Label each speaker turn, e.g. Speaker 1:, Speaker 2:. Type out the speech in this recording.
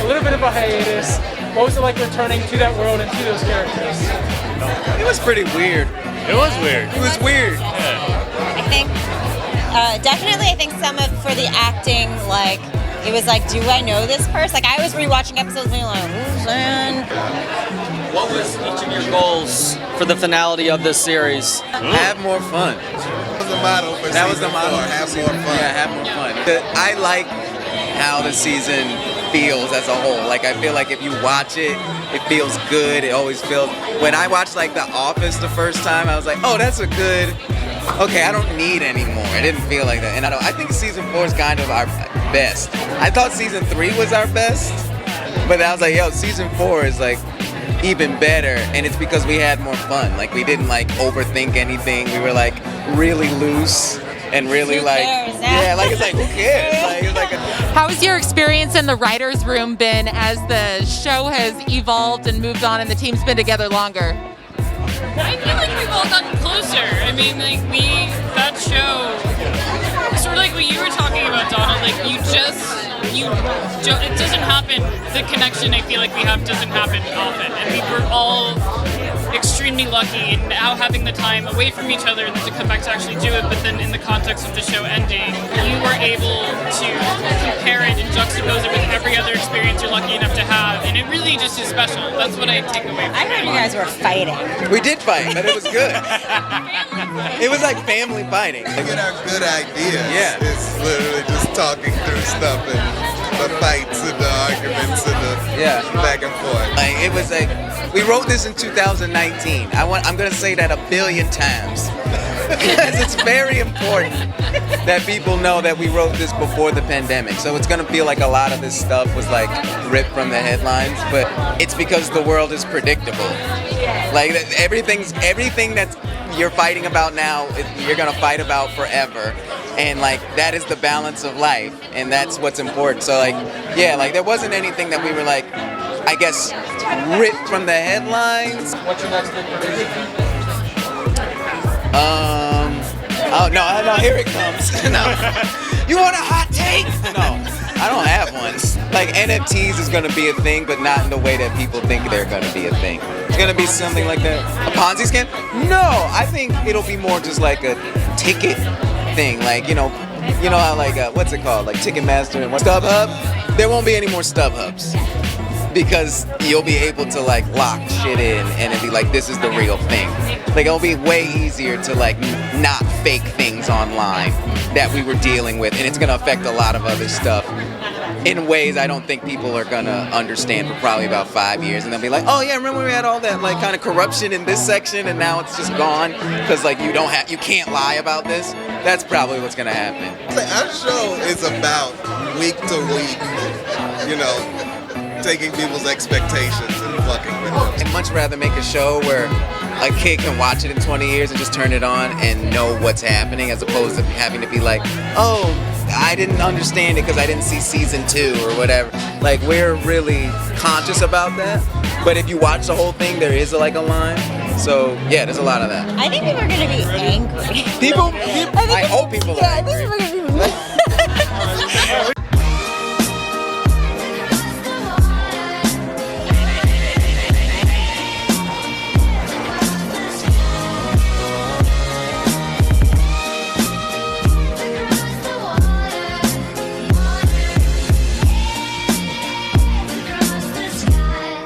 Speaker 1: a little bit of a hiatus. What was it like returning to that world and to those characters?
Speaker 2: It was pretty weird.
Speaker 3: It was weird.
Speaker 2: It was weird.
Speaker 4: I think definitely. I think some of for the acting, like it was like, do I know this person? Like I was rewatching episodes, being like, who's in?
Speaker 5: What was each of your goals for the finality of this series?
Speaker 2: Have more fun.
Speaker 6: That was the motto for
Speaker 2: That was the
Speaker 6: season
Speaker 2: motto.
Speaker 6: 4, have more fun.
Speaker 2: Yeah, have more fun. I like how the season feels as a whole. Like I feel like if you watch it, it feels good. It always feels. When I watched like The Office the first time, I was like, oh, that's a good. Okay, I don't need any more. It didn't feel like that, and I think season 4 is kind of our best. I thought season 3 was our best, but I was like, yo, season 4 is like even better, and it's because we had more fun. Like we didn't like overthink anything. We were like really loose and really
Speaker 4: Who
Speaker 2: like
Speaker 4: cares?
Speaker 2: yeah, like it's like who cares? Like it's like
Speaker 7: How's your experience in the writer's room been as the show has evolved and moved on and the team's been together longer?
Speaker 8: I feel like we've all gotten closer. I mean, like that show, sort of like what you were talking about, Donald. Like it doesn't happen. The connection I feel like we have doesn't happen often, and we were all extremely lucky in now having the time away from each other and then to come back to actually do it. But then in the context of the show ending, you were able to compare it and juxtapose it with every other experience you're lucky enough to have, and it really just is special. That's what I take away from
Speaker 4: I heard you guys were fighting.
Speaker 2: we did fight, but it was good. It was like family fighting.
Speaker 6: To get our good ideas.
Speaker 2: Yeah.
Speaker 6: It's literally just talking through stuff and the fights and the arguments and the back and forth.
Speaker 2: Like it was like we wrote this in 2019. I'm gonna say that a billion times because it's very important that people know that we wrote this before the pandemic. So it's gonna feel like a lot of this stuff was like ripped from the headlines, but it's because the world is predictable. Like everything that's you're fighting about now, you're gonna fight about forever. And like that is the balance of life, and that's what's important. So like, yeah, like there wasn't anything that we were like, I guess, ripped from the headlines.
Speaker 1: What's your next big prediction?
Speaker 2: Oh no, here it comes. No, you want a hot take? No, I don't have one. Like NFTs is gonna be a thing, but not in the way that people think they're gonna be a thing. It's gonna be something like a Ponzi scheme. No, I think it'll be more just like a ticket thing, like you know how like what's it called, like Ticketmaster and StubHub. There won't be any more StubHubs because you'll be able to like lock shit in and it'd be like this is the real thing. Like it'll be way easier to like not fake things online that we were dealing with, and it's gonna affect a lot of other stuff in ways I don't think people are gonna understand for probably about 5 years, and they'll be like, oh yeah, remember we had all that like kind of corruption in this section and now it's just gone because like you can't lie about this. That's probably what's gonna happen.
Speaker 6: Our show is about week to week, taking people's expectations and fucking with them.
Speaker 2: I'd much rather make a show where a kid can watch it in 20 years and just turn it on and know what's happening, as opposed to having to be like, oh, I didn't understand it because I didn't see season 2 or whatever. Like, we're really conscious about that. But if you watch the whole thing, there is like a line. So yeah, there's a lot of that.
Speaker 4: I think people are gonna be angry.
Speaker 2: I hope people are
Speaker 4: Yeah, I
Speaker 2: angry.
Speaker 4: think people are gonna